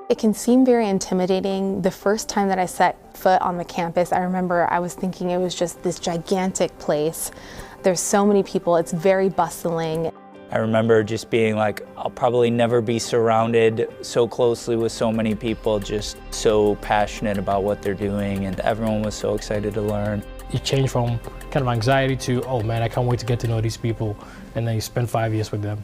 It can seem very intimidating. The first time that I set foot on the campus, I remember I was thinking it was just this gigantic place. There's so many people, it's very bustling. I remember just being like, I'll probably never be surrounded so closely with so many people, just so passionate about what they're doing, and everyone was so excited to learn. You change from kind of anxiety to, oh man, I can't wait to get to know these people, and then you spend 5 years with them.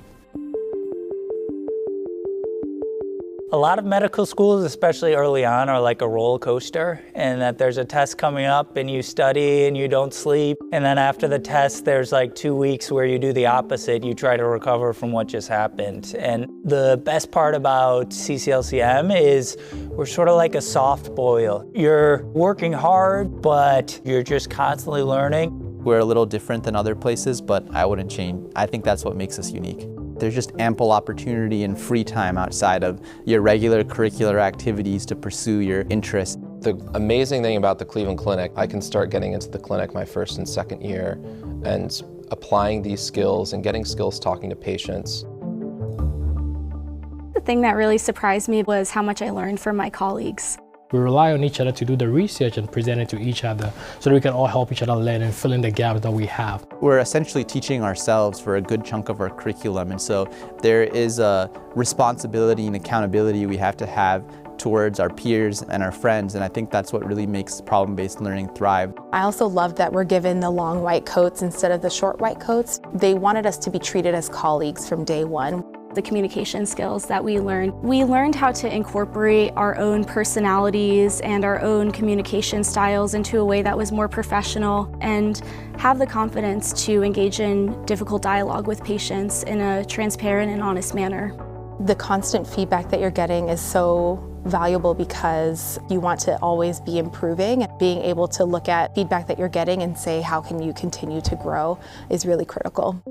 A lot of medical schools, especially early on, are like a roller coaster, and that there's a test coming up and you study and you don't sleep. And then after the test, there's like 2 weeks where you do the opposite. You try to recover from what just happened. And the best part about CCLCM is we're sort of like a soft boil. You're working hard, but you're just constantly learning. We're a little different than other places, but I wouldn't change. I think that's what makes us unique. There's just ample opportunity and free time outside of your regular curricular activities to pursue your interests. The amazing thing about the Cleveland Clinic, I can start getting into the clinic my first and second year and applying these skills and getting skills talking to patients. The thing that really surprised me was how much I learned from my colleagues. We rely on each other to do the research and present it to each other so that we can all help each other learn and fill in the gaps that we have. We're essentially teaching ourselves for a good chunk of our curriculum, and so there is a responsibility and accountability we have to have towards our peers and our friends, and I think that's what really makes problem-based learning thrive. I also love that we're given the long white coats instead of the short white coats. They wanted us to be treated as colleagues from day one. The communication skills that we learned. We learned how to incorporate our own personalities and our own communication styles into a way that was more professional and have the confidence to engage in difficult dialogue with patients in a transparent and honest manner. The constant feedback that you're getting is so valuable because you want to always be improving. Being able to look at feedback that you're getting and say, how can you continue to grow, is really critical.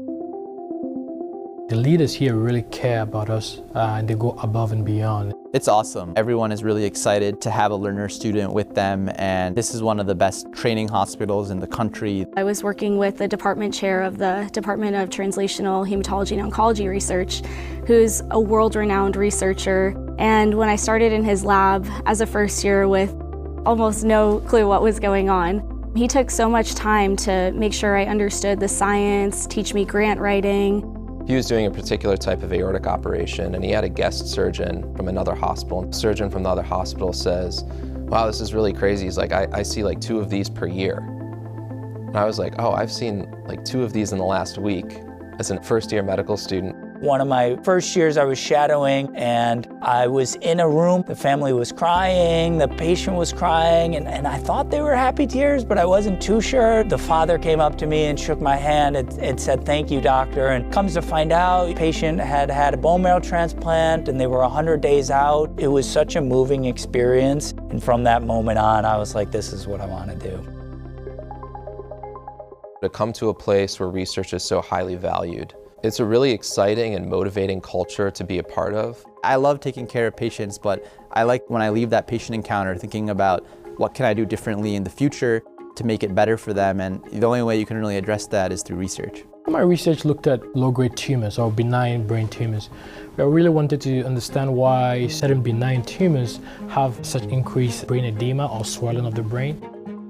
The leaders here really care about us and they go above and beyond. It's awesome. Everyone is really excited to have a Lerner student with them, and this is one of the best training hospitals in the country. I was working with the department chair of the Department of Translational Hematology and Oncology Research, who's a world-renowned researcher. And when I started in his lab as a first year with almost no clue what was going on, he took so much time to make sure I understood the science, teach me grant writing. He was doing a particular type of aortic operation, and he had a guest surgeon from another hospital. The surgeon from the other hospital says, wow, this is really crazy. He's like, I see like 2 of these per year. And I was like, oh, I've seen like 2 of these in the last week as a first-year medical student. One of my first years I was shadowing, and I was in a room. The family was crying, the patient was crying, and I thought they were happy tears, but I wasn't too sure. The father came up to me and shook my hand and said, thank you, doctor. And comes to find out, the patient had had a bone marrow transplant and they were 100 days out. It was such a moving experience. And from that moment on, I was like, this is what I want to do. To come to a place where research is so highly valued, it's a really exciting and motivating culture to be a part of. I love taking care of patients, but I like when I leave that patient encounter thinking about what can I do differently in the future to make it better for them, and the only way you can really address that is through research. My research looked at low-grade tumors or benign brain tumors. I really wanted to understand why certain benign tumors have such increased brain edema or swelling of the brain.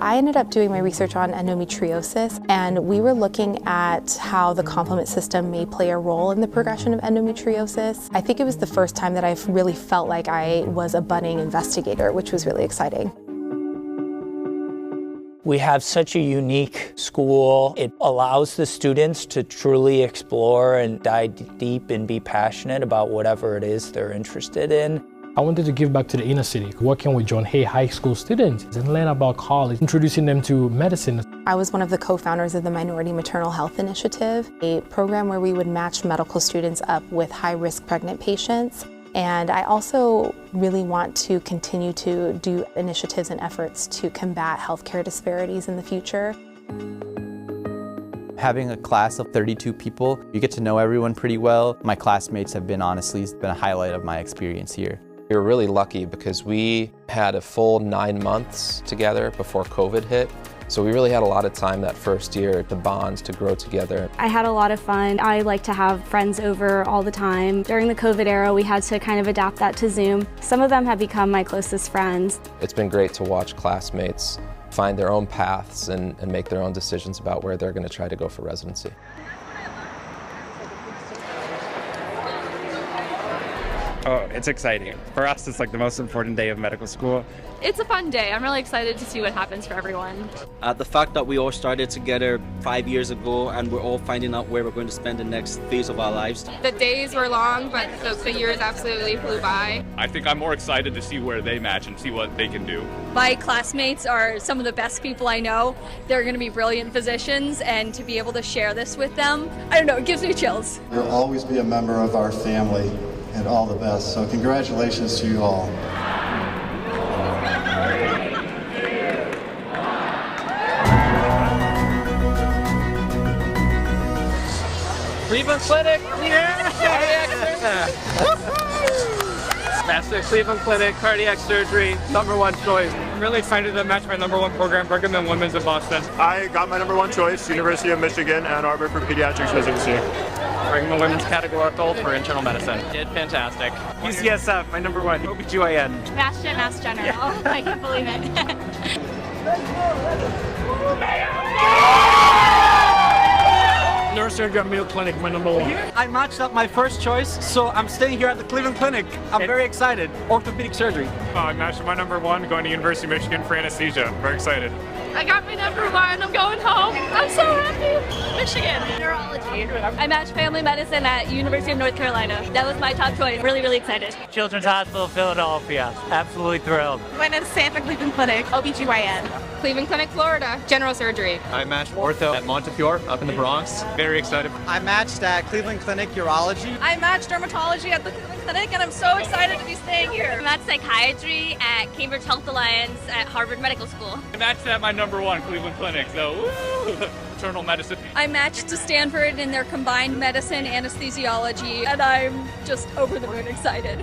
I ended up doing my research on endometriosis, and we were looking at how the complement system may play a role in the progression of endometriosis. I think it was the first time that I really felt like I was a budding investigator, which was really exciting. We have such a unique school. It allows the students to truly explore and dive deep and be passionate about whatever it is they're interested in. I wanted to give back to the inner city, working with John Hay High School students and learn about college, introducing them to medicine. I was one of the co-founders of the Minority Maternal Health Initiative, a program where we would match medical students up with high-risk pregnant patients. And I also really want to continue to do initiatives and efforts to combat healthcare disparities in the future. Having a class of 32 people, you get to know everyone pretty well. My classmates have been, honestly, it's been a highlight of my experience here. We were really lucky because we had a full 9 months together before COVID hit. So we really had a lot of time that first year to bond, to grow together. I had a lot of fun. I like to have friends over all the time. During the COVID era, we had to kind of adapt that to Zoom. Some of them have become my closest friends. It's been great to watch classmates find their own paths and make their own decisions about where they're going to try to go for residency. Oh, it's exciting. For us, it's like the most important day of medical school. It's a fun day. I'm really excited to see what happens for everyone. The fact that we all started together 5 years ago and we're all finding out where we're going to spend the next phase of our lives. The days were long, but the years absolutely flew by. I think I'm more excited to see where they match and see what they can do. My classmates are some of the best people I know. They're going to be brilliant physicians, and to be able to share this with them, I don't know, it gives me chills. You'll always be a member of our family, and all the best. So congratulations to you all. Cleveland Clinic, Master Cleveland Clinic, cardiac surgery, #1 choice. I'm really excited to match my #1 program, Brigham and Women's in Boston. I got my #1 choice, University of Michigan, Ann Arbor for pediatrics residency. Brigham and Women's categorical for internal medicine. Did fantastic. UCSF, my #1, OBGYN. Mass General. I can't believe it. Neurosurgery at Mayo Clinic, my #1. I matched up my first choice, so I'm staying here at the Cleveland Clinic. I'm very excited. Orthopedic surgery. I matched my #1, going to University of Michigan for anesthesia. Very excited. I got my #1. I'm going home. I'm so happy. Michigan. Neurology. I matched family medicine at University of North Carolina. That was my top choice. Really, really excited. Children's Hospital of Philadelphia. Absolutely thrilled. Went to Santa Cleveland Clinic, OBGYN. Cleveland Clinic, Florida. General surgery. I matched ortho at Montefiore up in the Bronx. Very excited. I matched at Cleveland Clinic Urology. I matched dermatology at the Cleveland Clinic, and I'm so excited to be staying here. I matched psychiatry at Cambridge Health Alliance at Harvard Medical School. I matched at my #1 Cleveland Clinic, so woo! Internal medicine. I matched to Stanford in their combined medicine anesthesiology, and I'm just over the moon excited.